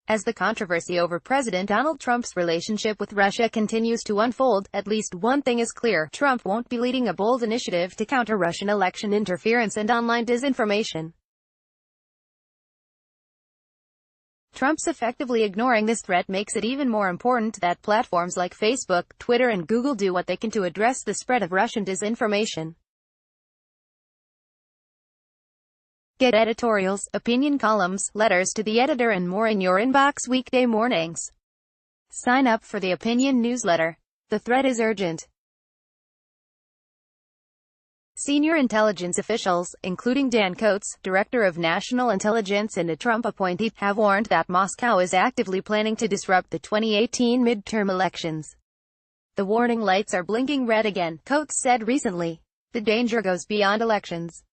As the controversy over President Donald Trump's relationship with Russia continues to unfold, at least one thing is clear: Trump won't be leading a bold initiative to counter Russian election interference and online disinformation. Trump's effectively ignoring this threat makes it even more important that platforms like Facebook, Twitter and Google do what they can to address the spread of Russian disinformation. Get editorials, opinion columns, letters to the editor and more in your inbox weekday mornings. Sign up for the Opinion newsletter. The threat is urgent. Senior intelligence officials, including Dan Coats, director of national intelligence and a Trump appointee, have warned that Moscow is actively planning to disrupt the 2018 midterm elections. The warning lights are blinking red again, Coats said recently. The danger goes beyond elections.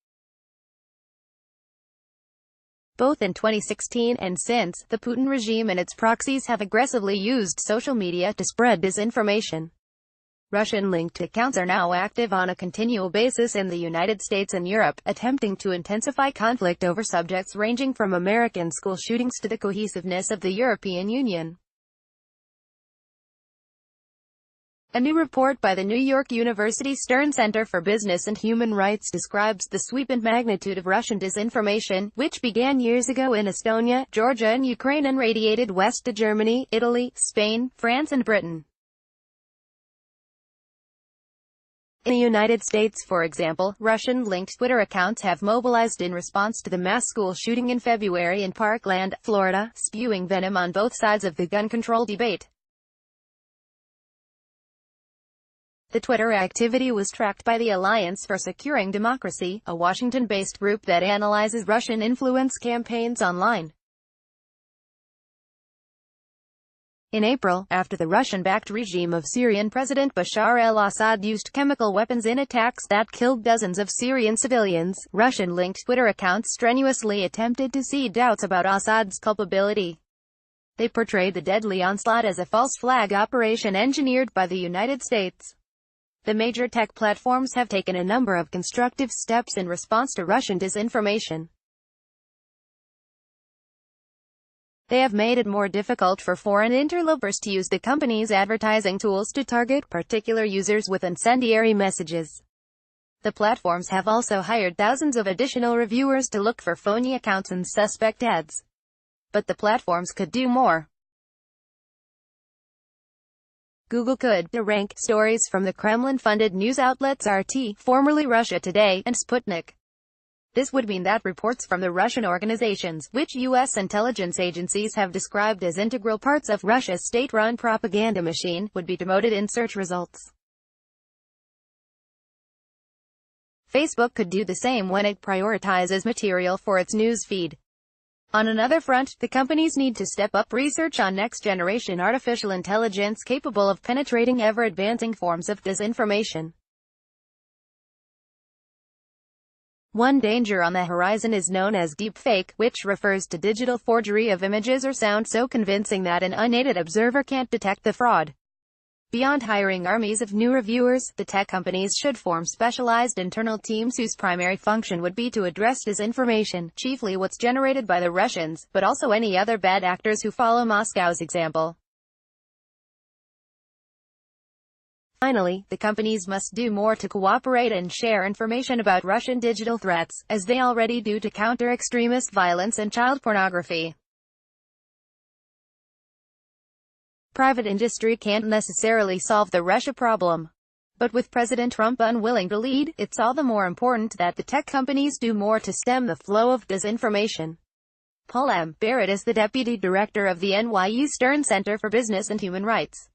Both in 2016 and since, the Putin regime and its proxies have aggressively used social media to spread disinformation. Russian-linked accounts are now active on a continual basis in the United States and Europe, attempting to intensify conflict over subjects ranging from American school shootings to the cohesiveness of the European Union. A new report by the New York University Stern Center for Business and Human Rights describes the sweep and magnitude of Russian disinformation, which began years ago in Estonia, Georgia and Ukraine and radiated west to Germany, Italy, Spain, France and Britain. In the United States, for example, Russian-linked Twitter accounts have mobilized in response to the mass school shooting in February in Parkland, Florida, spewing venom on both sides of the gun control debate. The Twitter activity was tracked by the Alliance for Securing Democracy, a Washington-based group that analyzes Russian influence campaigns online. In April, after the Russian-backed regime of Syrian President Bashar al-Assad used chemical weapons in attacks that killed dozens of Syrian civilians, Russian-linked Twitter accounts strenuously attempted to seed doubts about Assad's culpability. They portrayed the deadly onslaught as a false flag operation engineered by the United States. The major tech platforms have taken a number of constructive steps in response to Russian disinformation. They have made it more difficult for foreign interlopers to use the company's advertising tools to target particular users with incendiary messages. The platforms have also hired thousands of additional reviewers to look for phony accounts and suspect ads. But the platforms could do more. Google could rank stories from the Kremlin-funded news outlets RT, formerly Russia Today, and Sputnik. This would mean that reports from the Russian organizations, which U.S. intelligence agencies have described as integral parts of Russia's state-run propaganda machine, would be demoted in search results. Facebook could do the same when it prioritizes material for its news feed. On another front, the companies need to step up research on next-generation artificial intelligence capable of penetrating ever-advancing forms of disinformation. One danger on the horizon is known as deepfake, which refers to digital forgery of images or sound so convincing that an unaided observer can't detect the fraud. Beyond hiring armies of new reviewers, the tech companies should form specialized internal teams whose primary function would be to address disinformation, chiefly what's generated by the Russians, but also any other bad actors who follow Moscow's example. Finally, the companies must do more to cooperate and share information about Russian digital threats, as they already do to counter extremist violence and child pornography. Private industry can't necessarily solve the Russia problem. But with President Trump unwilling to lead, it's all the more important that the tech companies do more to stem the flow of disinformation. Paul M. Barrett is the deputy director of the NYU Stern Center for Business and Human Rights.